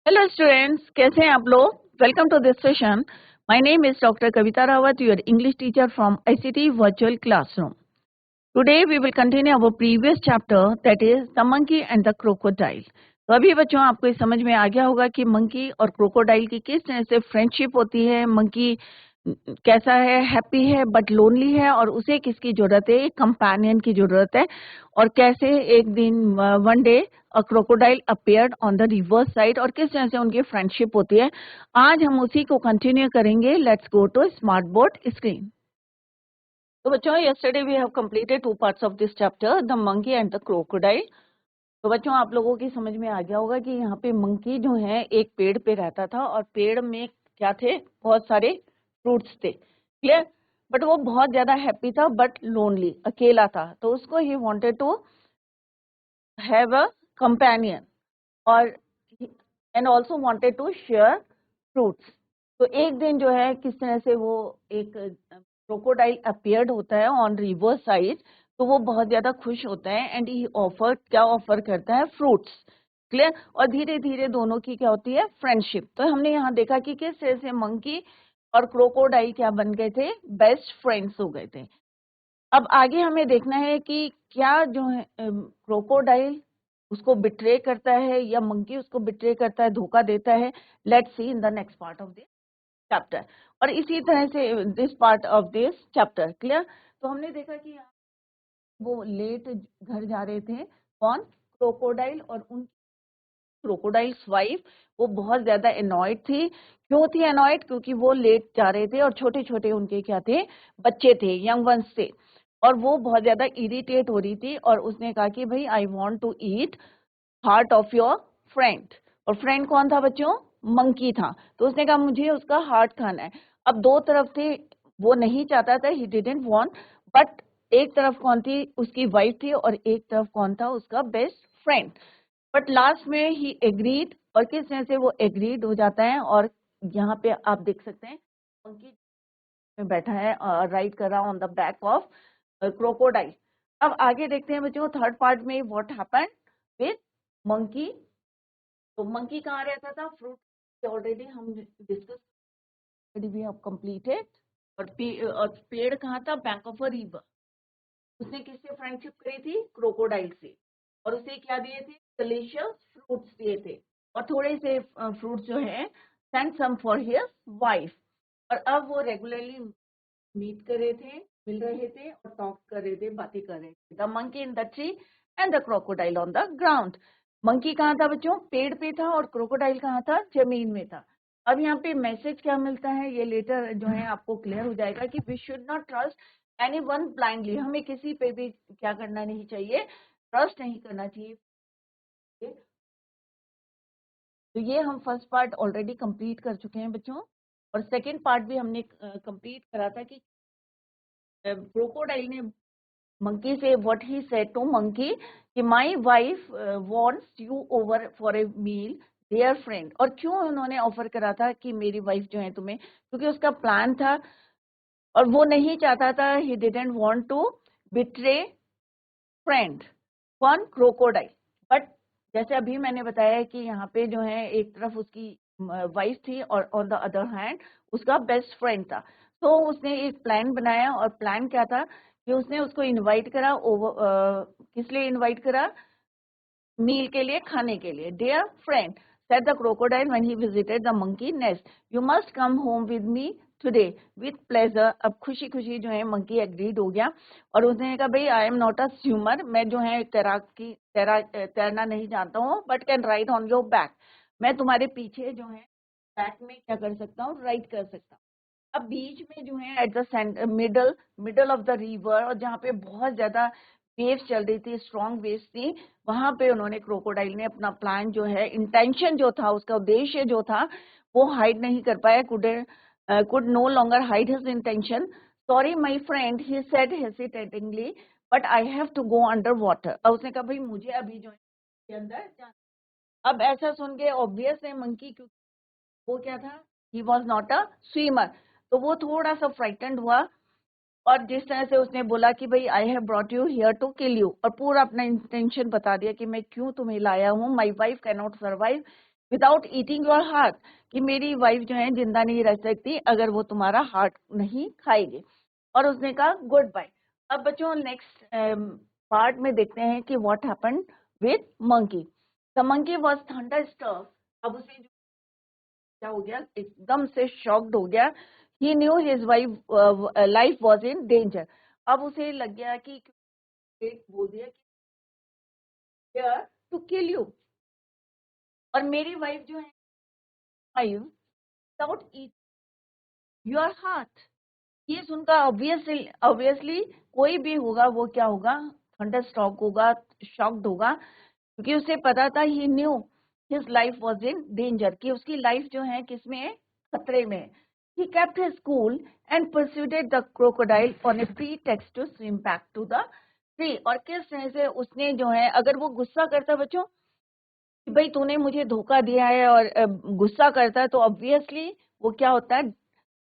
Hello students, कैसे हैं आप लोग। Welcome to this session. My name is doctor Kavita Rawat, your English teacher from ICT virtual classroom. Today we will continue our previous chapter, that is the monkey and the crocodile. तो अभी बच्चों आपको ये समझ में आ गया होगा कि मंकी और क्रोकोडाइल की किस तरह से फ्रेंडशिप होती है। मंकी कैसा है, हैप्पी है बट लोनली है, और उसे किसकी जरूरत है, एक कंपेनियन की जरूरत है। और कैसे एक दिन one day a crocodile appeared on the river side, और किस तरह से उनकी फ्रेंडशिप होती है। आज हम उसी को कंटिन्यू करेंगे। Let's go to smart board screen. तो बच्चों, yesterday we have completed two parts of this chapter, the monkey and the crocodile। तो बच्चों आप लोगों की समझ में आ गया होगा कि यहाँ पे मंकी जो है एक पेड़ पे रहता था, और पेड़ में क्या थे, बहुत सारे फ्रूट्स थे। क्लियर। बट वो बहुत ज्यादा हैप्पी था बट लोनली, अकेला था। तो उसको ही wanted to have a companion, और and also wanted to share fruits. तो एक दिन जो है किस तरह से वो एक क्रोकोडाइल अपीयर्ड होता है ऑन रिवर साइड। तो वो बहुत ज्यादा खुश होता है एंड ही ऑफर, क्या ऑफर करता है, फ्रूट्स। क्लियर। और धीरे धीरे दोनों की क्या होती है, फ्रेंडशिप। तो हमने यहाँ देखा कि किस तरह से मंकी और क्रोकोडाइल क्या बन गए थे, बेस्ट फ्रेंड्स हो गए थे। अब आगे हमें देखना है कि क्या जो है क्रोकोडाइल उसको बिट्रे करता है या मंकी उसको बिट्रे करता है, धोखा देता है। Let's see in the next part of this chapter. और इसी तरह से this part of this chapter. Clear. तो हमने देखा कि यहाँ वो लेट घर जा रहे थे, कौन, क्रोकोडाइल और उन क्रोकोडाइल्स वाइफ। वो बहुत ज्यादा एनॉयड थी। क्यों थी एनॉयड, क्योंकि वो लेट जा रहे थे और छोटे छोटे उनके क्या थे, बच्चे थे, यंग वंस थे। और वो बहुत ज्यादा इरिटेट हो रही थी, और उसने कहा कि भाई I want to eat heart of your friend. और फ्रेंड कौन था बच्चों, मंकी था। तो उसने कहा मुझे उसका हार्ट खाना है। अब दो तरफ थे, वो नहीं चाहता था, ही डिडंट वांट, बट एक तरफ कौन थी, उसकी वाइफ थी, और एक तरफ कौन था, उसका बेस्ट फ्रेंड। बट लास्ट में ही एग्रीड, और किस तरह से वो एग्रीड हो जाता है। और यहाँ पे आप देख सकते हैं मंकी में बैठा है, राइड कर रहा on the back of crocodile. अब आगे देखते हैं बच्चों, थर्ड पार्ट में व्हाट हैपेंड विद मंकी। तो मंकी कहाँ रहता था, फ्रूट ऑलरेडी हम डिस्कस वी हैव कंप्लीटेड। और पेड़ कहाँ था, बैंक ऑफ अ रिवर। उसने किससे फ्रेंडशिप करी थी, क्रोकोडाइल से। और उसे क्या दिए थे, डिलीशियस फ्रूट्स दिए थे। और थोड़े से फ्रूट्स जो है send some for her wife. और अब वो रेगुलरली मीट कर रहे थे, मिल रहे थे और टॉक कर रहे थे, बातें कर रहे थे। The monkey in the tree and the crocodile on the ground. Monkey कहाँ था बच्चों, पेड़ पे था, और क्रोकोडाइल कहाँ था, जमीन में था। अब यहाँ पे मैसेज क्या मिलता है, ये लेटर जो है आपको क्लियर हो जाएगा कि we should not trust anyone blindly. हमें किसी पे भी क्या करना नहीं चाहिए, ट्रस्ट नहीं करना चाहिए। तो ये हम फर्स्ट पार्ट ऑलरेडी कंप्लीट कर चुके हैं बच्चों। और सेकंड पार्ट भी हमने कंप्लीट करा था कि क्रोकोडाइल ने मंकी से what he said to monkey कि my wife wants you over for a meal their friend. और क्यों उन्होंने ऑफर करा था कि मेरी वाइफ जो है तुम्हें, क्योंकि उसका प्लान था और वो नहीं चाहता था, he didn't want to betray friend, कौन, क्रोकोडाइल। बट जैसे अभी मैंने बताया कि यहाँ पे जो है एक तरफ उसकी वाइफ थी और ऑन द अदर हैंड उसका बेस्ट फ्रेंड था। तो उसने एक प्लान बनाया, और प्लान क्या था कि उसने उसको इनवाइट करा ओवर, किस लिए इनवाइट करा, मील के लिए, खाने के लिए। Dear friend, said the crocodile when he visited the monkey nest, you must come home with me today with pleasure। अब खुशी खुशी जो है मंकी एग्रीड हो गया, और उसने कहा भाई I am not a swimmer, मैं जो है तैरना नहीं जानता हूँ, but can ride on your back, मैं तुम्हारे पीछे जो है बैक में क्या कर सकता हूँ, राइड कर सकता हूँ। अब बीच में जो है at the centre, middle middle of the river, और जहाँ पे बहुत ज्यादा वेव्स चल रही थी, स्ट्रॉन्ग वेव्स थी, वहां पे उन्होंने, क्रोकोडाइल ने अपना प्लान जो है, इंटेंशन जो था, उसका उद्देश्य जो था, वो हाइड नहीं कर पाया, could no longer hide his intention. Sorry my friend, he said hesitatingly, but I have to go under water. और उसने कहा भाई मुझे अभी जो है के अंदर जाना। अब ऐसा सुन के ऑब्वियस है मंकी, क्योंकि वो क्या था, he was not a swimmer. तो वो थोड़ा सा फ्राइटेंड हुआ, और जिस तरह से उसने बोला कि भाई I have brought you here to kill you, और पूरा अपना इंटेंशन बता दिया कि मैं क्यों तुम्हें लाया हूँ, माई wife can not survive without eating your heart, कि मेरी वाइफ जो है जिंदा नहीं रह सकती अगर वो तुम्हारा हार्ट नहीं खाएगी। और उसने कहा गुड बाय। अब बच्चों नेक्स्ट पार्ट में देखते हैं कि what happened with monkey. The monkey was thunderstruck. अब उसे क्या हो गया, एकदम से शॉक्ड हो गया। He knew his wife life was in danger. अब उसे लग गया कि एक बोल दिया कि टू किल यू, और मेरी वाइफ जो है wife without eat your heart. ये सुनकर ऑब्वियसली कोई भी होगा वो क्या होगा, थंडर स्ट्रोक होगा, शॉक्ड होगा, क्योंकि उसे पता था he knew his life was in danger, कि उसकी लाइफ जो है किसमें है, खतरे में है। He kept his cool and pursued the crocodile on a pretext to swim back to the tree। और किस तरह से उसने जो है, अगर वो गुस्सा करता बच्चों कि भाई तूने मुझे धोखा दिया है, और गुस्सा करता है, तो ऑब्वियसली वो क्या होता है,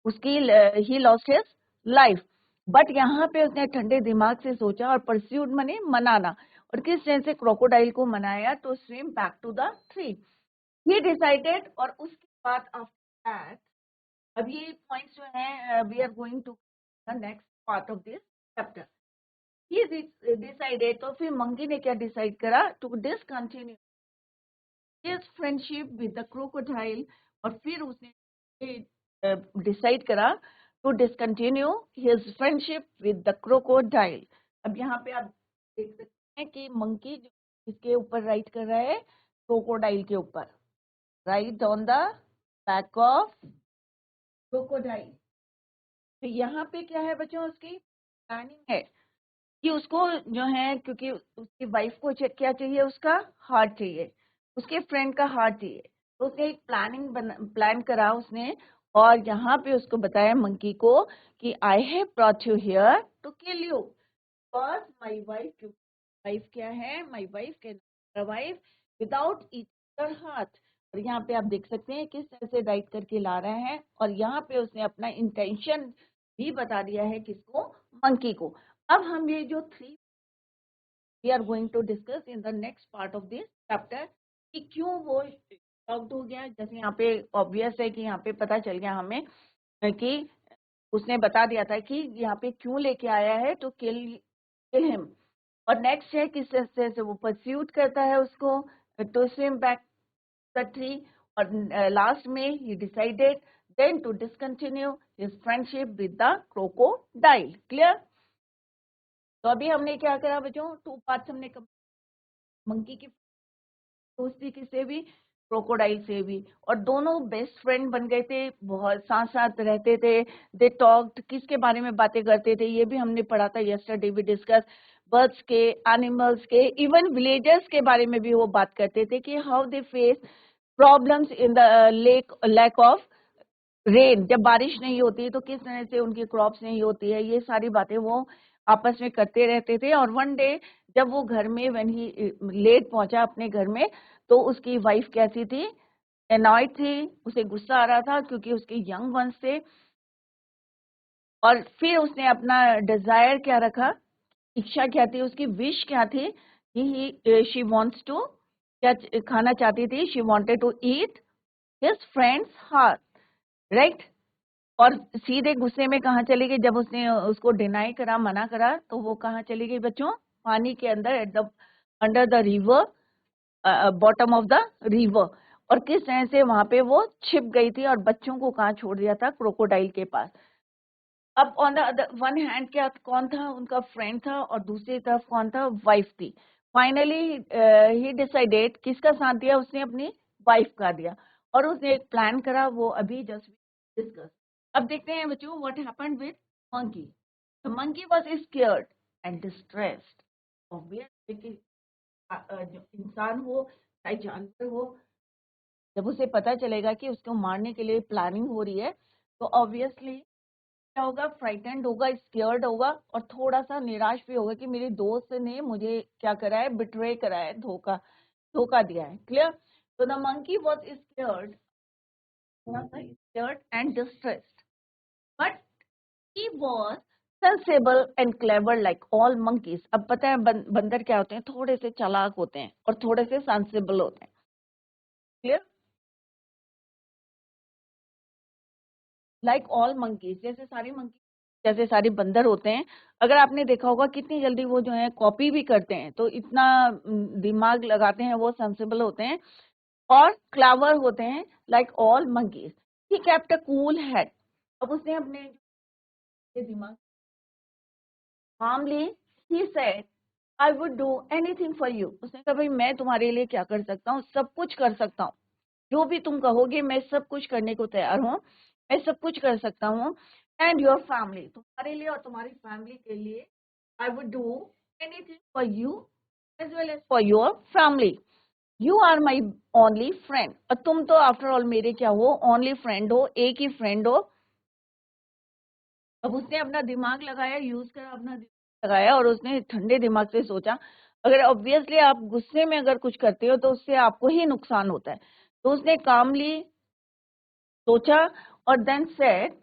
उसकी he lost his life. But यहाँ पे उसने ठंडे दिमाग से सोचा और परस्यूड मने मनाना, और किस तरह से क्रोकोडाइल को मनाया, तो swim back to the tree he decided. और उसके बाद आफ्टर दैट, अब ये पॉइंट्स जो हैं we are going to the next part of this chapter. He decided, तो फिर मंकी ने क्या डिसाइड करा, to discontinue his friendship with the crocodile. और फिर उसने डिसाइड करा to discontinue his friendship with the crocodile. अब यहाँ पे आप देख सकते हैं कि मंकी इसके ऊपर राइट कर रहा है, क्रोकोडाइल के ऊपर, right on the back of crocodile. तो यहाँ पे क्या है बच्चों, उसकी प्लानिंग है कि उसको जो है, क्योंकि उसकी वाइफ को क्या चाहिए, उसका हार्ट चाहिए, उसके फ्रेंड का हार्ट चाहिए, तो उसने एक प्लान करा उसने। और यहाँ पे उसको बताया मंकी को कि I have brought you here to kill you, because my wife, wife क्या है, my wife can survive without eating your heart. और यहाँ पे आप देख सकते हैं किस तरह से राइट करके ला रहे हैं, और यहाँ पे उसने अपना इंटेंशन भी बता दिया है, किसको, मंकी को। अब हम ये जो three we are going to discuss in the next part of this chapter कि क्यों वो शॉक्ड हो गया। जैसे यहाँ पे ऑब्वियस है कि यहाँ पे पता चल गया हमें कि उसने बता दिया था कि यहाँ पे क्यों लेके आया है, टू किल हिम। और नेक्स्ट है किस तरह से वो परस्यूट करता है उसको, to swim back the tree. और लास्ट में he decided then to discontinue his friendship with the crocodile. Clear. तो अभी हमने क्या करा बच्चों, टू पार्ट्स हमने मंकी की दोस्ती की से भी, क्रोकोडाइल से भी, और दोनों बेस्ट फ्रेंड बन गए थे, बहुत साथ साथ रहते थे। दे टॉक्ड, किसके बारे में बातें करते थे, ये भी हमने पढ़ा था यस्टरडे वी डिस्कस, बर्ड्स के, एनिमल्स के, इवन विलेजर्स के बारे में भी वो बात करते थे कि how they face problems in the lack of rain. जब बारिश नहीं होती है तो किस तरह से उनकी क्रॉप्स नहीं होती है, ये सारी बातें वो आपस में करते रहते थे। और वन डे जब वो घर में, व्हेन ही लेट पहुंचा अपने घर में, तो उसकी वाइफ कैसी थी, एनॉयड थी, उसे गुस्सा आ रहा था क्योंकि उसके यंग वंस थे। और फिर उसने अपना डिजायर क्या रखा, इच्छा क्या थी, उसकी विश क्या थी, कि शी वांट्स टू, क्या खाना चाहती थी, she wanted to eat his friend's heart, right. और सीधे गुस्से में कहाँ चली गई, जब उसने उसको डिनाई करा, मना करा, तो वो कहाँ चली गई बच्चों, पानी के अंदर, at the under the river, bottom of the river. और किस तरह से वहां पे वो छिप गई थी, और बच्चों को कहाँ छोड़ दिया था, क्रोकोडाइल के पास। अब ऑन द वन हैंड क्या, कौन था, उनका फ्रेंड था, और दूसरी तरफ कौन था, वाइफ थी। फाइनली ही डिसाइडेड, किसका साथ दिया उसने, अपनी वाइफ का दिया, और उसने एक प्लान करा, वो अभी जस्ट डिस्कस। अब देखते हैं बच्चों what happened with monkey. The monkey was scared and distressed. Obviously कि जो इंसान हो चाहे जानवर हो, जब उसे पता चलेगा कि उसको मारने के लिए प्लानिंग हो रही है, तो ऑब्वियसली क्या होगा, फ्राइटेंड होगा, स्केयर्ड होगा, और थोड़ा सा निराश भी होगा कि मेरे दोस्त ने मुझे क्या करा है, बिट्रे करा है, धोखा दिया है। क्लियर। तो द मंकी वाज स्केयर्ड, थोड़ा सा scared and distressed, but he was sensible and clever like all monkeys। अब पता है बंदर क्या होते हैं, थोड़े से चालाक होते हैं और थोड़े से सेंसिबल होते हैं। क्लियर। लाइक ऑल मंकीज, जैसे सारे बंदर होते हैं, अगर आपने देखा होगा कितनी जल्दी वो जो है कॉपी भी करते हैं, तो इतना दिमाग लगाते हैं, वो सेंसिबल होते हैं। और क्लावर होते हैं like all monkeys. He kept a cool head. अब उसने अपने दिमाग calmly he said I would do anything for you। उसने कहा भाई मैं तुम्हारे लिए क्या कर सकता हूँ, सब कुछ कर सकता हूँ, जो भी तुम कहोगे मैं सब कुछ करने को तैयार हूँ, मैं सब कुछ कर सकता हूँ। एंड योर फैमिली, तुम्हारे लिए और तुम्हारी फैमिली के लिए I would do anything for you as well as for your family. You are my only friend. और तुम तो आफ्टर ऑल मेरे क्या हो, ओनली फ्रेंड हो, एक ही फ्रेंड हो। अब उसने अपना दिमाग लगाया, यूज करा अपना दिमाग लगाया, और उसने ठंडे दिमाग से सोचा। अगर ऑब्वियसली आप गुस्से में अगर कुछ करते हो तो उससे आपको ही नुकसान होता है। तो उसने कामली सोचा और then said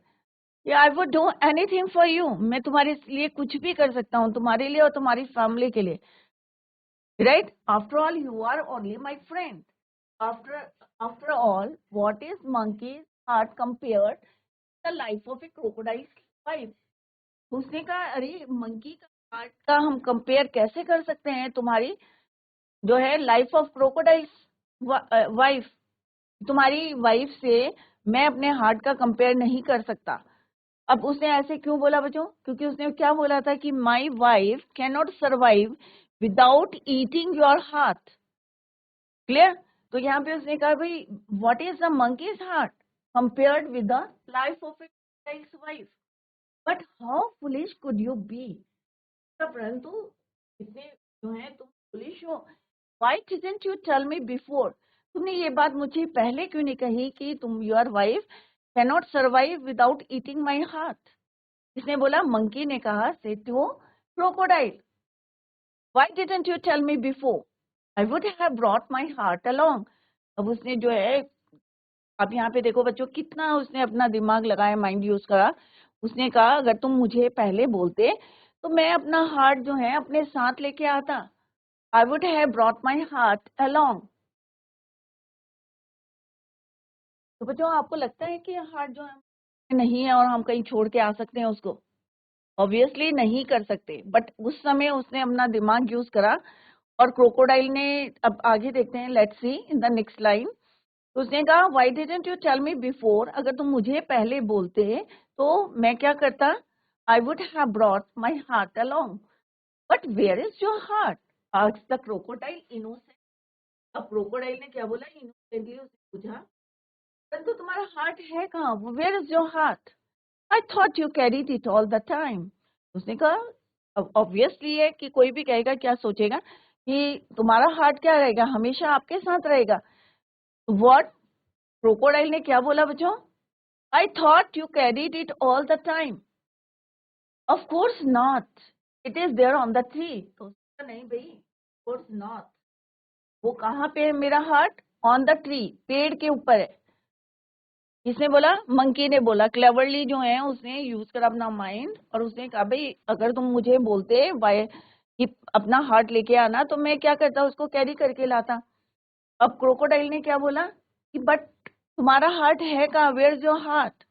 I would do anything for you. मैं तुम्हारे लिए कुछ भी कर सकता हूँ, तुम्हारे लिए और तुम्हारी फैमिली के लिए। Right, after all you are only my friend. After all what is monkey's heart compared the life of a crocodile wife. उसने कहा अरे मंकी का हार्ट का हम कंपेयर कैसे कर सकते हैं तुम्हारी जो है लाइफ ऑफ क्रोकोडाइल्स वाइफ, तुम्हारी वाइफ से मैं अपने हार्ट का कंपेयर नहीं कर सकता। अब उसने ऐसे क्यों बोला बच्चों, क्योंकि उसने क्या बोला था कि my wife can not survive without eating your heart. Clear. तो यहाँ पे उसने कहा भाई what is the monkey's heart compared with the life of a wife, but how foolish could you be. परंतु इतने जो है तुम फुलिश हो। Why didn't you tell me before, तुमने ये बात मुझे पहले क्यों नहीं कही कि तुम your wife can not survive without eating my heart. इसने बोला, मंकी ने कहा said to crocodile, why didn't you tell me before, I would have brought my heart along. अब उसने जो है, अब यहाँ पे देखो बच्चों कितना उसने अपना दिमाग लगाया, माइंड यूज करा। उसने कहा अगर तुम मुझे पहले बोलते तो मैं अपना हार्ट जो है अपने साथ लेके आता, आई would have brought my heart along. तो बच्चों आपको लगता है कि हार्ट जो है नहीं है और हम कहीं छोड़ के आ सकते हैं उसको? ऑब्वियसली नहीं कर सकते, बट उस समय उसने अपना दिमाग यूज करा। और क्रोकोडाइल ने, अब आगे देखते हैं, let's see in the next line. तो उसने कहा why didn't you tell me before, अगर तुम मुझे पहले बोलते तो मैं क्या करता, I would have brought my heart along, but where is your heart, asked the crocodile innocent. अब क्रोकोडाइल ने क्या बोला, इनोसेंटली उसने पूछा परंतु तुम्हारा हार्ट है कहाँ, where is your heart, I thought you carried it all the time. उसने कहा ऑब्वियसली है कि कोई भी कहेगा क्या सोचेगा कि तुम्हारा हार्ट क्या रहेगा, हमेशा आपके साथ रहेगा। व्हाट, क्रोकोडाइल ने क्या बोला बच्चों, I thought you carried it all the time, of course not, it is there on the tree. तो नहीं भाई, ऑफ कोर्स नॉट, वो कहाँ पे है मेरा हार्ट, ऑन द ट्री, पेड़ के ऊपर है। किसने बोला, मंकी ने बोला। क्लेवरली जो है उसने यूज करा अपना माइंड, और उसने कहा भाई अगर तुम मुझे बोलते वाई कि अपना हार्ट लेके आना तो मैं क्या करता, उसको कैरी करके लाता। अब क्रोकोडाइल ने क्या बोला कि बट तुम्हारा हार्ट है कहाँ, वेयर इज योर हार्ट।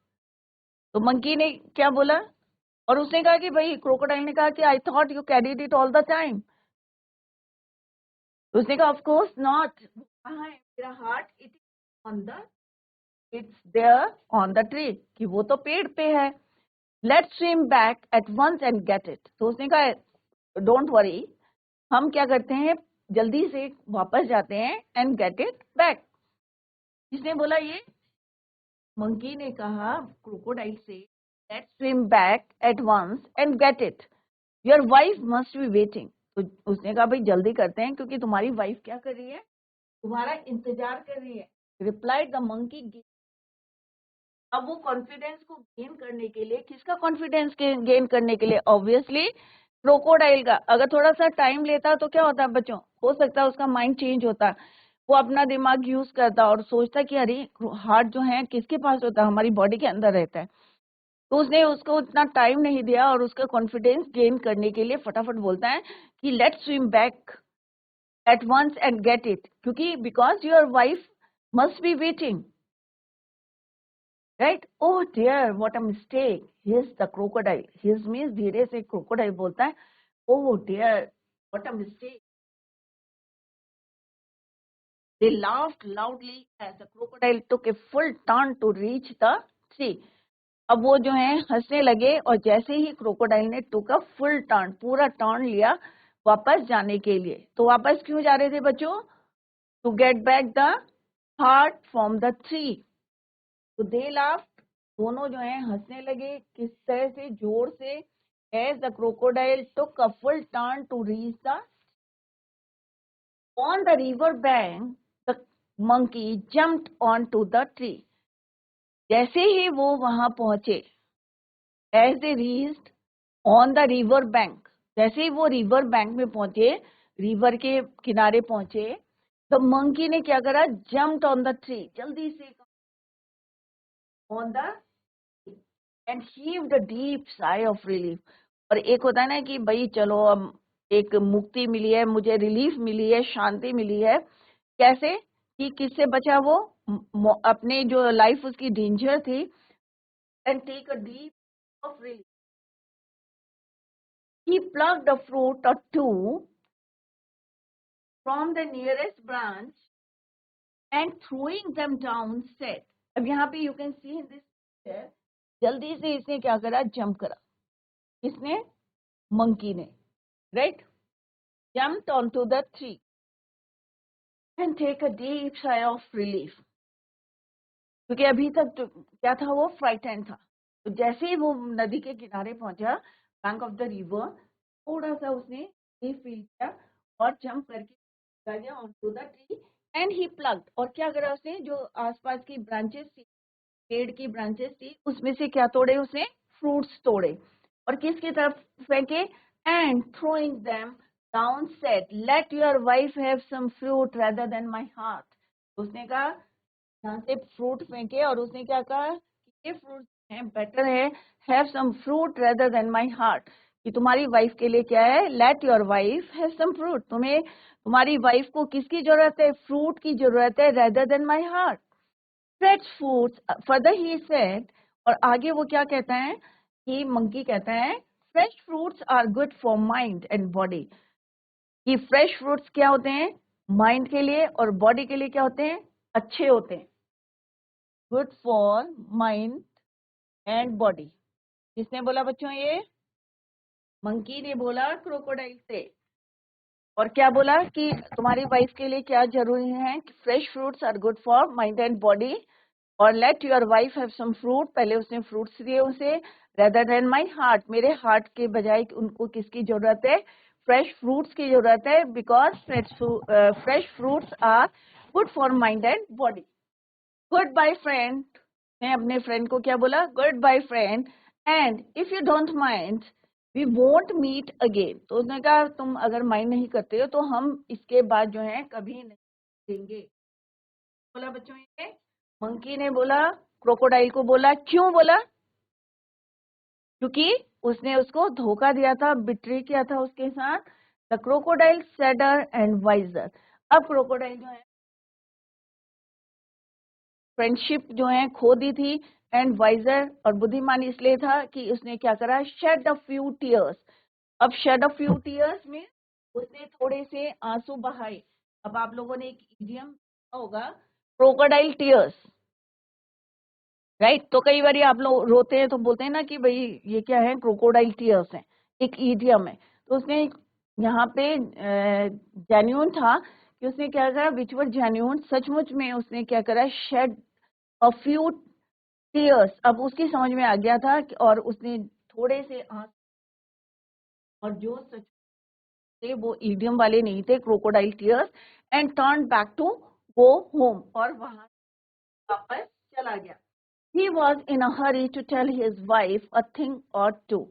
तो मंकी ने क्या बोला, और उसने कहा कि भाई, क्रोकोडाइल ने कहा कि I thought you carried it all the time. उसने कहा ऑफ कोर्स नॉट, कहाँ है मेरा heart, it is on the, it's there on the tree, कि वो तो पेड़ पे है। Let's swim back at once and get it. तो उसने कहा डोंट वरी, हम क्या करते हैं जल्दी से वापस जाते हैं एंड गेट इट बैक। किसने बोला ये, मंकी ने कहा क्रोकोडाइल से, let's swim back at once and get it, your wife must be waiting. तो उसने कहा भाई जल्दी करते हैं क्योंकि तुम्हारी वाइफ क्या कर रही है, तुम्हारा इंतजार कर रही है। Replied the monkey. अब वो कॉन्फिडेंस को गेन करने के लिए, किसका कॉन्फिडेंस गेन करने के लिए, ऑब्वियसली क्रोकोडाइल का। अगर थोड़ा सा टाइम लेता तो क्या होता बच्चों, हो सकता है उसका माइंड चेंज होता, वो अपना दिमाग यूज करता और सोचता कि अरे हार्ट जो है किसके पास होता है, हमारी बॉडी के अंदर रहता है। तो उसने उसको उतना टाइम नहीं दिया और उसका कॉन्फिडेंस गेन करने के लिए फटाफट बोलता है कि let's swim back at once and get it, क्योंकि because your wife must be waiting. Right. Oh dear what a mistake, his the crocodile. His means धीरे से क्रोकोडाइल बोलता है, oh dear what a mistake. They laughed loudly as the crocodile took a full turn to reach the tree. अब वो जो है हंसने लगे और जैसे ही क्रोकोडाइल ने टुक अ फुल टर्न, पूरा टर्न लिया वापस जाने के लिए. तो वापस क्यों जा रहे थे बच्चों? To get back the heart from the tree. तो दे लाफ्ड, दोनों जो है हंसने लगे. किस तरह से? जोर से. As the crocodile took a full turn to reach the on the river bank, the monkey jumped on to the tree. जैसे ही वो वहां पहुंचे, as they reached on the river bank, जैसे ही वो रिवर बैंक में पहुंचे, रिवर के किनारे पहुंचे, द मंकी ने क्या करा? जम्प्ड ऑन द ट्री, जल्दी से on the end heaved a deep sigh of relief. और एक होता है ना कि भाई चलो अब एक मुक्ति मिली है, मुझे रिलीफ मिली है, शांति मिली है. कैसे? कि किससे बचा वो? अपने जो लाइफ उसकी डेंजर थी. And take a deep of relief. He plucked a fruit or two from the nearest branch and throwing them down said. अब यहाँ पे you can see in this picture, जल्दी से इसने क्या करा? जंप करा. किसने? मंकी ने. Right. jumped onto the tree and take a deep sigh of relief. क्योंकि अभी तक तो क्या था? वो फ्राइटेंड था. तो जैसे ही वो नदी के किनारे पहुंचा, बैंक ऑफ द रिवर, थोड़ा सा उसने ये फील किया और जंप करके गया onto the tree and he plucked. और क्या करा उसने? जो आसपास की ब्रांचेस थी, पेड़ की ब्रांचेस थी, उसमें से क्या तोड़े उसने? फ्रूट्स तोड़े. और किसकी तरफ फेंके? And throwing them down said, let your wife have some fruit rather than my heart. उसने कहा, यहाँ से फ्रूट फेंके और उसने क्या कहा? ये फ्रूट है, बेटर है, have some fruit rather than my heart. कि तुम्हारी वाइफ के लिए क्या है? Let your wife have some fruit. तुम्हें तुम्हारी वाइफ को किसकी जरूरत है? फ्रूट की जरूरत है, rather than my heart. Fresh fruits, further he said. और आगे वो क्या कहता है? कि मंकी कहता है, fresh fruits are good for mind and body. कि फ्रेश फ्रूट्स क्या होते हैं? माइंड के लिए और बॉडी के लिए क्या होते हैं? अच्छे होते हैं. Good for mind and body. किसने बोला बच्चों? ये मंकी ने बोला क्रोकोडाइल से. और क्या बोला? कि तुम्हारी वाइफ के लिए क्या जरूरी है? Fresh fruits are good for mind and body. और let your wife have some fruit, पहले उसने फ्रूट्स दिए उसे, रेदर देन माई हार्ट, मेरे हार्ट के बजाय उनको किसकी जरूरत है? फ्रेश फ्रूट्स की जरूरत है. Because fresh fruits are good for mind and body. Good bye friend. मैं अपने फ्रेंड को क्या बोला? Good bye friend. And if you don't mind we won't meet again. तो उसने कहा तुम अगर माइंड नहीं करते हो तो हम इसके बाद जो है कभी नहीं देंगे. बोला बच्चों ये. मंकी ने बोला, क्रोकोडाइल को बोला. क्यों बोला? क्योंकि उसने उसको धोखा दिया था, बिट्रे किया था उसके साथ. The crocodile sadder and wiser. अब क्रोकोडाइल जो है फ्रेंडशिप जो है खो दी थी. एंड वाइजर और बुद्धिमान इसलिए था कि उसने क्या करा? Shed a few tears. अब शेड अ फ्यू टीयर्स में उसने थोड़े से आंसू बहाए. अब आप लोगों ने एक इडियम होगा, क्रोकोडाइल टीयर्स. राइट. तो कई बार आप लोग रोते हैं तो बोलते हैं ना कि भाई ये क्या है? क्रोकोडाइल टीयर्स है, एक इडियम है. तो उसने यहाँ पे जेन्यून था कि उसने क्या करा? विच वर जेन्यून, सचमुच में उसने क्या करा? Shed a few tears. अब उसकी समझ में आ गया था और उसने थोड़े से आंसू, और जो सच थे वो इडियम वाले नहीं थे, crocodile tears. And turn back to go home. और वहां वापस चला गया. He was in a hurry to tell his wife a thing or two.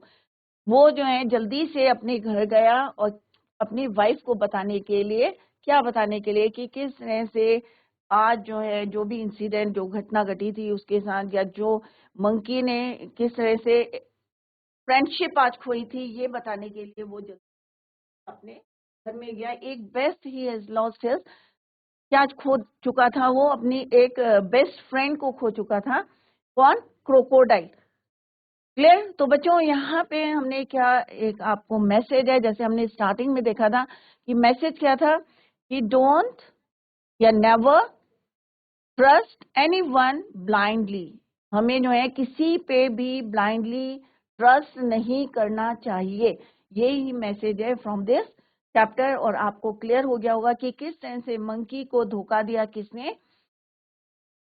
वो जो है जल्दी से अपने घर गया और अपनी वाइफ को बताने के लिए, क्या बताने के लिए? कि किस तरह से आज जो है जो भी इंसिडेंट, जो घटना घटी थी उसके साथ, या जो मंकी ने किस तरह से फ्रेंडशिप आज खोई थी, ये बताने के लिए वो जल्दी अपने घर में गया. एक best he has lost his, क्या खो चुका था वो? अपनी एक बेस्ट फ्रेंड को खो चुका था. कौन? क्रोकोडाइल। क्लियर? तो बच्चों यहाँ पे हमने क्या, एक आपको मैसेज है, जैसे हमने स्टार्टिंग में देखा था कि मैसेज क्या था कि डोंट या नेवर ट्रस्ट एनीवन ब्लाइंडली। हमें जो है किसी पे भी ब्लाइंडली ट्रस्ट नहीं करना चाहिए। यही मैसेज है फ्रॉम दिस चैप्टर। और आपको क्लियर हो गया होगा कि किस तरह से मंकी को धोखा दिया किसने?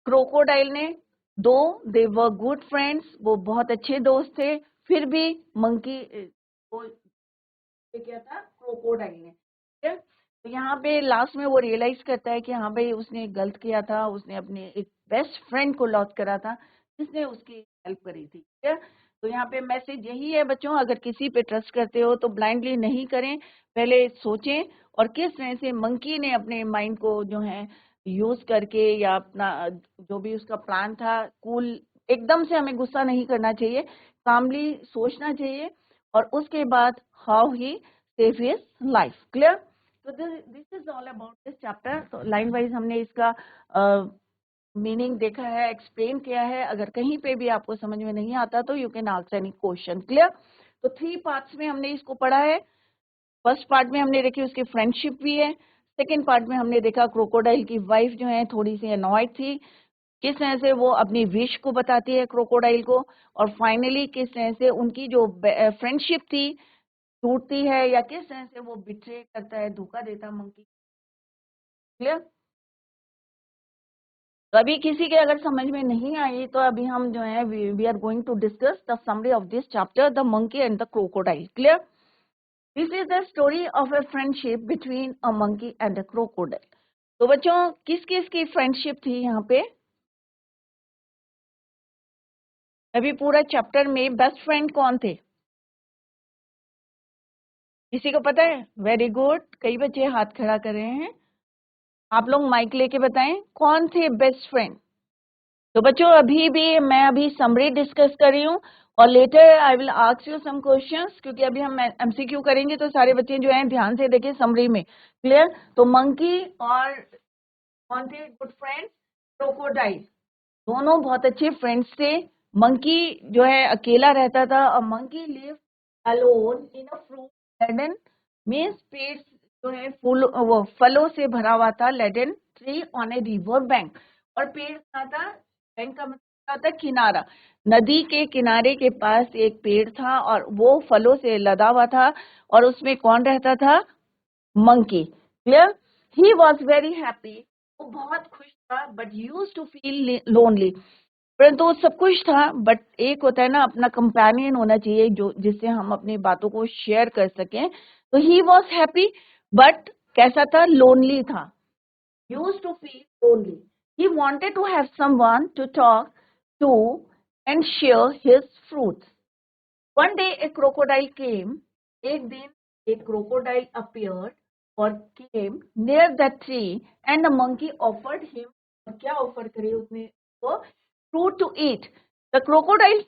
क्रोकोडाइल ने। दो दे वर गुड फ्रेंड्स, वो बहुत अच्छे दोस्त थे, फिर भी मंकी को क्या था? क्रोकोडाइल ने। ठीक है? तो यहाँ पे लास्ट में वो रियलाइज करता है कि हाँ भाई उसने गलत किया था, उसने अपने एक बेस्ट फ्रेंड को लॉस करा था जिसने उसकी हेल्प करी थी। ठीक है? तो यहाँ पे मैसेज यही है बच्चों, अगर किसी पे ट्रस्ट करते हो तो ब्लाइंडली नहीं करें, पहले सोचें। और किस तरह से मंकी ने अपने माइंड को जो है यूज करके या अपना जो भी उसका प्लान था, कूल एकदम से हमें गुस्सा नहीं करना चाहिए, कामली सोचना चाहिए, और उसके बाद how he save his life. Clear? तो this is all about this chapter. तो लाइन वाइज हमने इसका मीनिंग देखा है, एक्सप्लेन किया है। अगर कहीं पे भी आपको समझ में नहीं आता तो you can ask any question. Clear? तो 3 पार्ट्स में हमने इसको पढ़ा है। फर्स्ट पार्ट में हमने देखी उसकी फ्रेंडशिप भी है। सेकेंड पार्ट में हमने देखा क्रोकोडाइल की वाइफ जो है थोड़ी सी अनॉयड थी, किस तरह से वो अपनी विश को बताती है क्रोकोडाइल को, और फाइनली किस तरह से उनकी जो फ्रेंडशिप थी टूटती है, या किस तरह से वो बिट्रे करता है, धोखा देता है मंकी। क्लियर? तो अभी किसी के अगर समझ में नहीं आई तो अभी हम जो है we are going to discuss the summary of this chapter, the monkey and the crocodile. Clear? This is the story of a friendship between a monkey and a crocodile. तो बच्चों किस किस की फ्रेंडशिप थी यहाँ पे? अभी पूरा चैप्टर में बेस्ट फ्रेंड कौन थे? किसी को पता है? वेरी गुड, कई बच्चे हाथ खड़ा कर रहे हैं। आप लोग माइक लेके बताएं कौन थे बेस्ट फ्रेंड। तो बच्चों अभी भी मैं अभी समरी डिस्कस कर रही हूँ, और later I will ask you some questions, क्योंकि अभी हम एमसीक्यू करेंगे तो सारे बच्चे जो हैं ध्यान से देखें समरी में। क्लियर? तो मंकी और कौन थे गुड फ्रेंड्स? क्रोकोडाइल। दोनों बहुत अच्छे फ्रेंड्स थे। मंकी जो है अकेला रहता था, और monkey live alone in a fruit garden, means पेड़ जो है फूल वो फलों से भरा हुआ था, laden tree on a river bank. और पेड़ कहाँ था? बैंक का मतलब क्या होता है? किनारा। नदी के किनारे के पास एक पेड़ था और वो फलों से लदा हुआ था, और उसमें कौन रहता था? Monkey. Clear? He was very happy, वो बहुत खुश था, but use to feel lonely. परंतु वो सब कुछ था, बट एक होता है ना अपना कंपेनियन होना चाहिए जो जिससे हम अपनी बातों को शेयर कर सकें। तो ही वॉज हैप्पी, बट कैसा था? लोनली था। Use to feel lonely. He wanted to have someone to talk to and share his fruits. One day a crocodile came. एक दिन एक crocodile appeared or came near the tree, and the monkey offered him, और क्या offer करे उसने को? Fruit to eat. The crocodile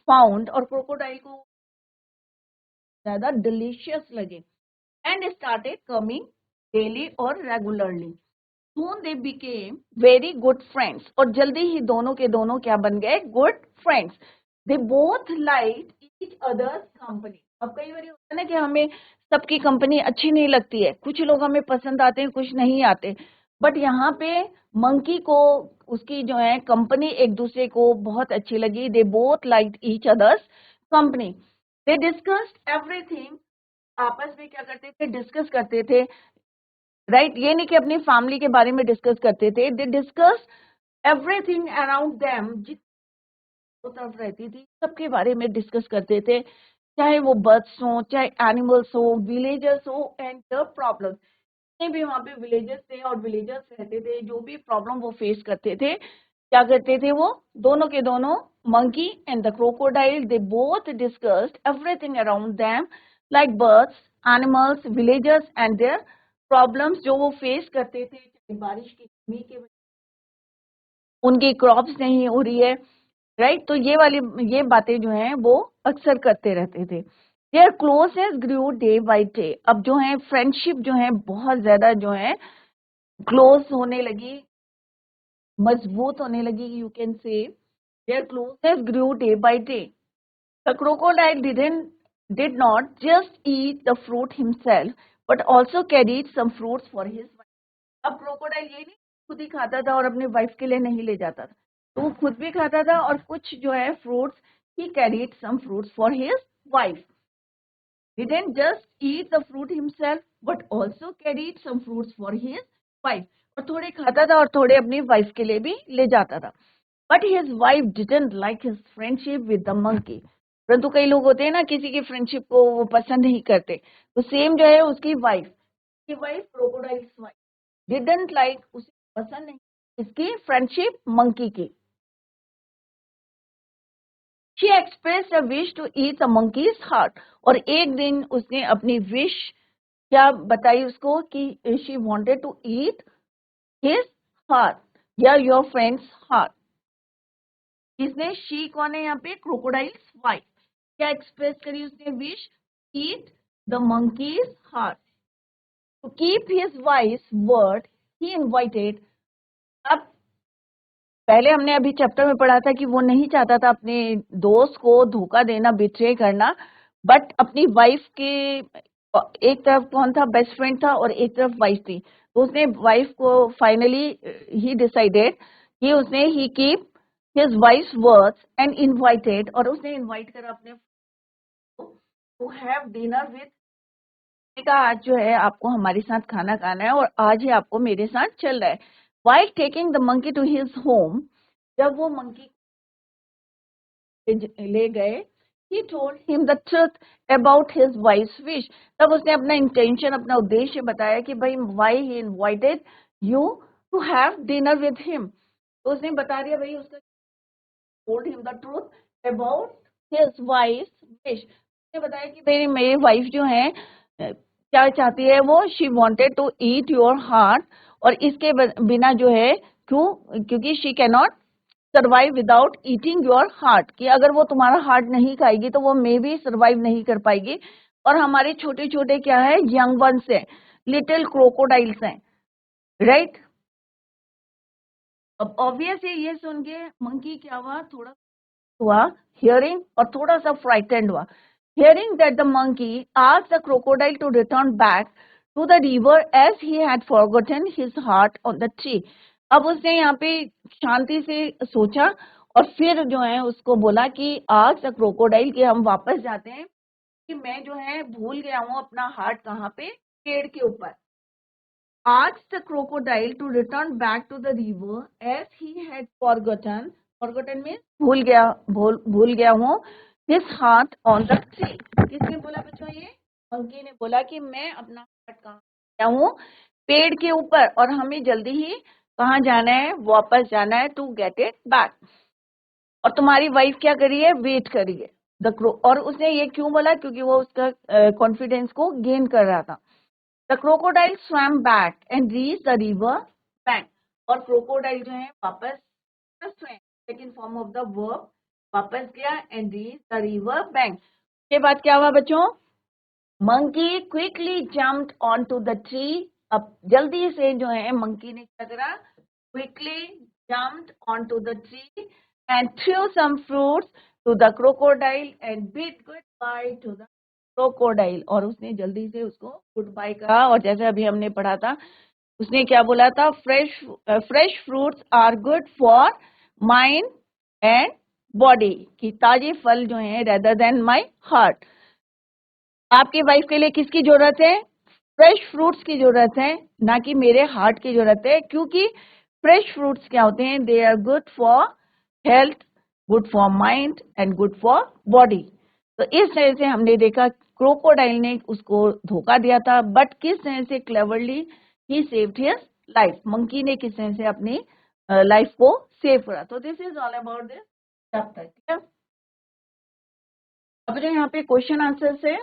found और crocodile को ज्यादा delicious लगे, and started coming daily or regularly. Soon they became very good friends. और जल्दी ही दोनों के दोनों क्या बन गए? Good friends. They both liked each other's company. अब कई बार होता है ना कि हमें सबकी कंपनी अच्छी नहीं लगती है, कुछ लोग हमें पसंद आते हैं, कुछ नहीं आते, बट यहाँ पे मंकी को उसकी जो है कंपनी एक दूसरे को बहुत अच्छी लगी। They both liked each others company. They discussed everything. आपस में क्या करते थे? डिस्कस करते थे। राइट? ये नहीं कि अपनी फैमिली के बारे में डिस्कस करते थे, they discuss everything around them. जितनी तरफ रहती थी सबके बारे में डिस्कस करते थे, चाहे वो बर्ड्स हो, चाहे एनिमल्स हो, विलेजर्स हो, एंड द प्रॉब्लम। जितने भी वहां पे विलेजर्स थे और विलेजर्स रहते थे, जो भी प्रॉब्लम वो फेस करते थे, क्या करते थे वो दोनों के दोनों? Monkey and the crocodile, they both discussed everything around them, like birds, animals, villagers and their problems जो वो फेस करते थे, चाहे बारिश की कमी के वजह उनकी क्रॉप्स नहीं हो रही है। राइट? तो ये बातें जो हैं वो अक्सर करते रहते थे। Their closeness grew day by day. अब जो है फ्रेंडशिप जो है बहुत ज्यादा जो है क्लोज होने लगी, मजबूत होने लगी, you can say. Their closeness grew day by day. The crocodile did not just eat the fruit himself, but also carried some fruits for his wife. अब क्रोकोडाइल ये नहीं खुद ही खाता था और अपने वाइफ के लिए नहीं ले जाता था, तो वो खुद भी खाता था और कुछ जो है fruits, he carried some fruits for his wife. He didn't just eat the fruit himself, but also carried some fruits for his wife. और थोड़े खाता था और थोड़े अपनी वाइफ के लिए भी ले जाता था. But his wife didn't like his friendship with the monkey. परंतु कई लोग होते हैं ना, किसी की फ्रेंडशिप को वो पसंद नहीं करते, तो सेम जो है उसकी wife crocodiles wife didn't like, उसे पसंद नहीं इसकी फ्रेंडशिप मंकी की. She expressed a wish to eat a monkey's heart. और एक दिन उसने अपनी विश क्या बताई उसको कि she wanted to eat his heart या your friend's heart. इसने she कौन है यहाँ पे? Crocodiles wife. क्या एक्सप्रेस करी उसने wish? eat the monkey's heart. To keep his wife's word, he invited. अब पहले हमने अभी चैप्टर में पढ़ा था कि वो नहीं चाहता था अपने दोस्त को धोखा देना, बिट्रे करना, बट अपनी वाइफ के एक तरफ कौन था? बेस्ट फ्रेंड था और एक तरफ वाइफ थी. तो उसने वाइफ को फाइनली ही डिसाइडेड कि उसने he keep his wife's words and invited, और उसने इनवाइट करा अपने टू हैव डिनर विद. कहा आज जो है आपको हमारे साथ खाना खाना है और आज ही आपको मेरे साथ चल रहा है. While taking the monkey to his home, जब वो मंकी ले गए, he told him the truth about his wife's wish. तब उसने अपना इंटेंशन, अपना उद्देश्य बताया कि भाई why he invited you to have dinner with him. तो उसने बता दिया भाई उसका, told him the truth about his wife's wish. उसने बताया कि भाई मेरी वाइफ जो है क्या चाहती है, वो she wanted to eat your heart, और इसके बिना जो है क्योंकि she cannot survive without eating your heart, कि अगर वो तुम्हारा हार्ट नहीं खाएगी तो वो मे भी सर्वाइव नहीं कर पाएगी. और हमारे छोटे छोटे क्या है? यंग वंस है, लिटिल क्रोकोडाइल्स हैं, राइट. अब ऑब्वियस है, ये सुन के मंकी क्या हुआ? थोड़ा हुआ हियरिंग और थोड़ा सा फ्राइटेंड हुआ. Hearing that the monkey asked the crocodile to return back to the river as he had forgotten his heart on the tree. अब उसने यहाँ पे शांति से सोचा और फिर जो है उसको बोला कि ask the crocodile कि हम वापस जाते हैं कि मैं जो है भूल गया हूँ अपना हार्ट कहाँ पे? पेड़ के ऊपर. Asked the crocodile to return back to the river as he had forgotten. Forgotten means भूल गया हूँ. His heart on the tree. किसने बोला बच्चों? ये मंकी ने बोला कि मैं अपना हार्ट कहाँ गया हूँ? पेड़ के ऊपर, और हमें जल्दी ही कहाँ जाना है? वापस जाना है, टू गेट इट बैक. और तुम्हारी वाइफ क्या करी है? वेट करी है. और उसने ये क्यों बोला? क्योंकि वो उसका कॉन्फिडेंस को गेन कर रहा था. The crocodile swam back and reached the river bank. और क्रोकोडाइल जो है वापस swam, second form of the verb, वापस गया and reached the river bank. के बाद क्या हुआ बच्चों? Monkey quickly jumped onto the tree. अब जल्दी से जो है मंकी ने क्या करा? Quickly jumped onto the tree and threw some fruits to the crocodile and bid goodbye to the crocodile. और उसने जल्दी से उसको गुड बाय कहा. और जैसे अभी हमने पढ़ा था, उसने क्या बोला था? Fresh fruits are good for mind and body, कि ताजे फल जो हैं रेदर देन माय हार्ट. आपकी वाइफ के लिए किसकी जरूरत है? फ्रेश फ्रूट्स की जरूरत है, ना कि मेरे हार्ट की जरूरत है. क्योंकि फ्रेश फ्रूट्स क्या होते हैं? They are good for health, good for mind and good for body. तो इस तरह से हमने देखा क्रोकोडाइल ने उसको धोखा दिया था, बट किस तरह से क्लेवरली ही सेव्ड हिज लाइफ. मंकी ने किस तरह से अपनी लाइफ को सेव करा. तो this is all about this chapter. अब जो यहाँ पे क्वेश्चन आंसर से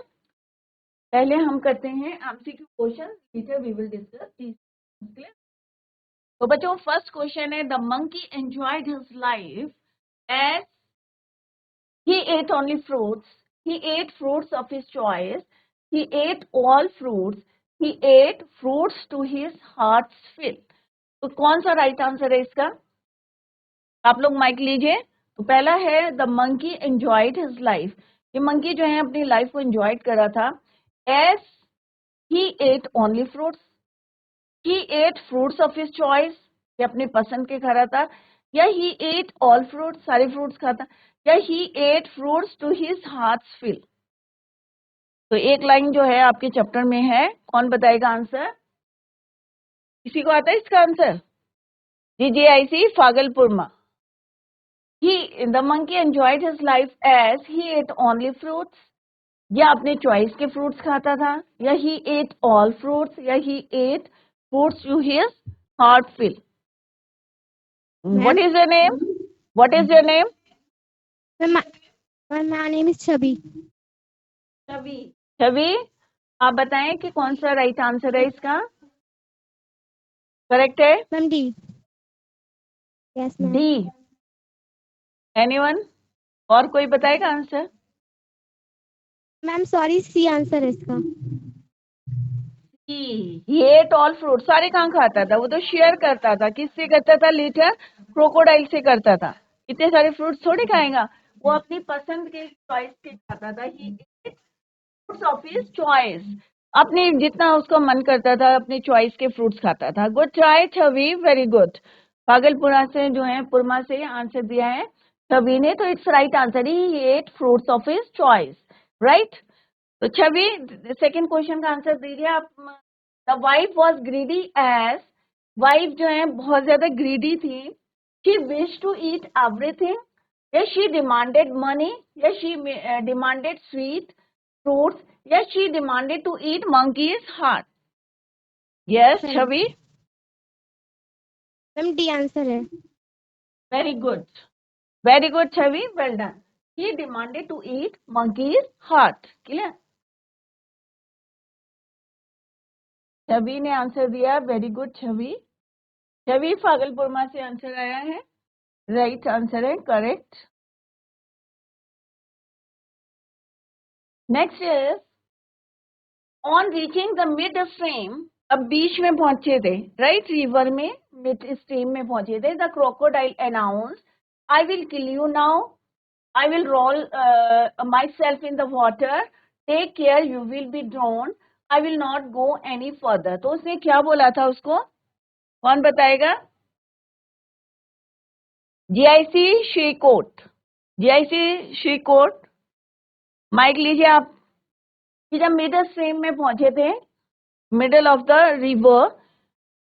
पहले हम करते हैं MCQ question, later we will discuss this. तो बच्चों फर्स्ट क्वेश्चन है, the monkey enjoyed his life as he ate only fruits. He ate fruits of his choice. He ate all fruits. He ate fruits to his heart's fill. तो कौन सा right answer है इसका? आप लोग mic लीजिए. तो पहला है the monkey enjoyed his life. ये मंकी जो है अपनी लाइफ को एंजॉय कर रहा था। As he ate only fruits, he ate fruits of his choice, ये अपनी पसंद के खा रहा था, या ही एट ऑल फ्रूट्स, सारे फ्रूट्स खाता, या he ate fruits to his hearts fill. तो एक लाइन जो है आपके चैप्टर में है, कौन बताएगा आंसर? किसी को आता है इसका answer? DJIC फागलपुरमा। He, the monkey enjoyed his life as he ate only fruits, या अपने चॉइस के फ्रूट्स खाता था, या he ate all fruits, या he ate fruits to his heart fill. What is your name? What is your name? My name is Chabi. छवि, आप बताएं कि कौन सा राइट आंसर है इसका? करेक्ट है? Ma'am, D. Yes, ma'am. D. Anyone? और कोई बताएगा answer? Ma'am, sorry, C answer है इसका। He ate all fruits, सारे कहाँ खाता था? वो तो शेयर करता था, किससे करता था? लेटर क्रोकोडाइल से करता था। इतने सारे फ्रूट्स थोड़ी खाएगा, वो अपनी पसंद के चॉइस के खाता था। He ate fruits of his choice, अपने जितना उसको मन करता था अपनी चॉइस के फ्रूट्स खाता था। गुड ट्राई छवि, वेरी गुड। भागलपुरा से जो है, पुरमा से आंसर दिया है छवि ने, तो it's right answer he ate fruits of his choice, right. तो छवि सेकंड क्वेश्चन का आंसर दीजिए आप। The wife was greedy as, wife जो है बहुत ज्यादा ग्रीडी थी। She wish to eat everything, या शी डिमांडेड मनी, या शी डिमांडेड स्वीट फ्रूट्स, या she demanded to eat monkey's heart. Yes Chhavi? Ma'am D answer है। Very good Chhavi, well done. He demanded to eat monkey's heart. Clear? छवि ने answer दिया, very good छवि। छवि भागलपुरमा से answer आया है, right answer है, correct. Next is on reaching the mid stream, अब बीच में पहुंचे थे, राइट, रिवर में मिड स्ट्रीम में पहुंचे थे। The crocodile announce, I will kill you now, I will roll myself in the water, take care you will be drown, I will not go any further. तो उसने क्या बोला था उसको? कौन बताएगा? GIC Shrikot, GIC Shrikot, mike लीजिए आप। कि जब मिड स्ट्रीम में पहुंचे थे, मिडल ऑफ द रिवर,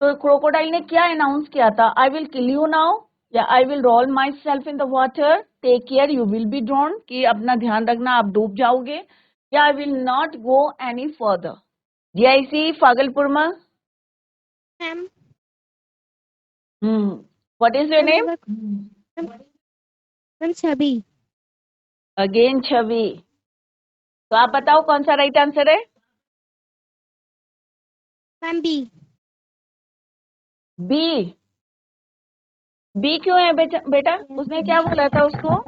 तो क्रोकोडाइल ने क्या अनाउंस किया था? I will kill you now, या I will roll myself in the water, take care you will be drown, कि अपना ध्यान रखना आप डूब जाओगे, या I will not go any further. GIC फागलपुरमा। Ma'am what is your name? Ma'am Chhavi. Again Chhavi. तो आप बताओ कौन सा राइट आंसर है? Ma'am B. बी। बी क्यों है बेटा? उसने क्या बोला था उसको?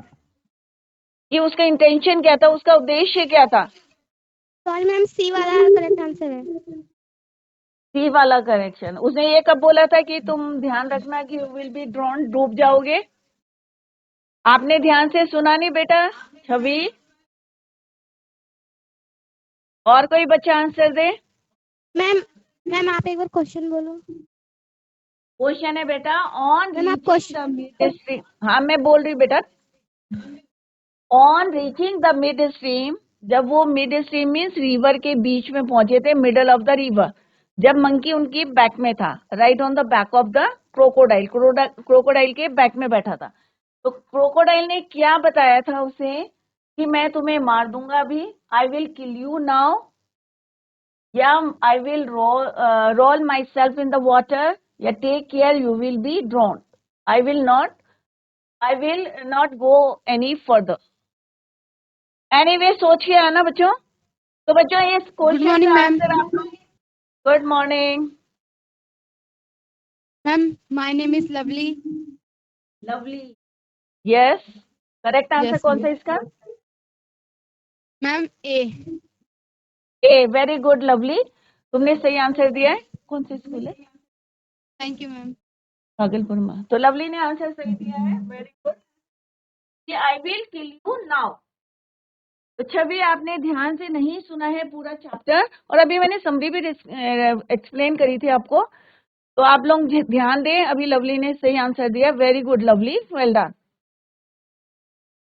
कि उसका इंटेंशन क्या था, उसका उद्देश्य क्या था? सॉरी मैम, सी वाला करेक्ट आंसर है। सी वाला करेक्शन। उसने ये कब बोला था कि तुम ध्यान रखना कि यू विल बी ड्रोन, डूब जाओगे? आपने ध्यान से सुना नहीं बेटा? छवि, और कोई बच्चा आंसर दे। मैम आप एक बार क्वेश्चन बोलो। क्वेश्चन है बेटा, ऑन मैम आप रीचिंग द मिड स्ट्रीम, हाँ मैं बोल रही बेटा, on reaching the mid stream, जब वो मिड स्ट्रीम मीन्स रिवर के बीच में पहुंचे थे, मिडल ऑफ द रिवर, जब मंकी उनकी बैक में था, right on the back of the crocodile, crocodile के बैक में बैठा था। तो क्रोकोडाइल ने क्या बताया था उसे? कि मैं तुम्हें मार दूंगा अभी, I will kill you now, या I will roll myself in the water, या take care you will be drown, I will not go any further. Anyway सोचिए आना बच्चों। तो बच्चों ये क्वेश्चन का आंसर आप लोग। Good morning ma'am, my name is lovely. Lovely, yes correct answer कौन सा इसका? मैम ए। ए, वेरी गुड लवली, तुमने सही आंसर दिया है। कौन सा स्कूल है? Thank you ma'am. भागलपुर में। तो लवली ने आंसर सही दिया है, वेरी गुड। कि आई विल किल यू नाउ। तो छवि आपने ध्यान से नहीं सुना है पूरा चैप्टर, और अभी मैंने समरी भी एक्सप्लेन करी थी आपको, तो आप लोग ध्यान दें। अभी लवली ने सही आंसर दिया, very good lovely, well done.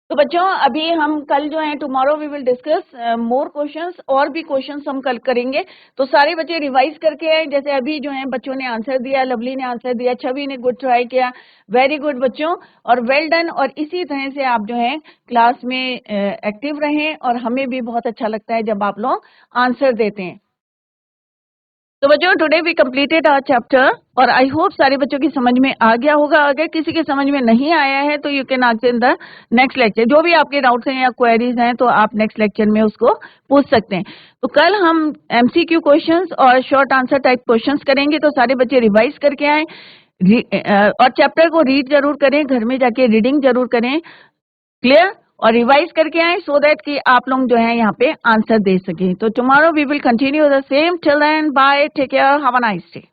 तो बच्चों अभी हम कल जो है tomorrow we will discuss more questions, और भी क्वेश्चंस हम कल करेंगे। तो सारे बच्चे रिवाइज करके आए, जैसे अभी जो है बच्चों ने आंसर दिया, लवली ने आंसर दिया, छवि ने गुड ट्राई किया, वेरी गुड बच्चों, और वेल डन। और इसी तरह से आप जो है क्लास में एक्टिव रहें, और हमें भी बहुत अच्छा लगता है जब आप लोग आंसर देते हैं। तो बच्चों today we completed our chapter, और आई होप सारे बच्चों की समझ में आ गया होगा। अगर किसी के समझ में नहीं आया है तो you can ask in the next lecture. जो भी आपके डाउट्स हैं या क्वेरीज हैं तो आप नेक्स्ट लेक्चर में उसको पूछ सकते हैं। तो कल हम एमसीक्यू क्वेश्चंस और शॉर्ट आंसर टाइप क्वेश्चंस करेंगे, तो सारे बच्चे रिवाइज करके आए, और चैप्टर को रीड जरूर करें, घर में जाके रीडिंग जरूर करें, क्लियर, और रिवाइज करके आए, सो दैट कि आप लोग जो है यहाँ पे आंसर दे सकें। तो tomorrow we will continue the same, till then bye, take care, have a nice day.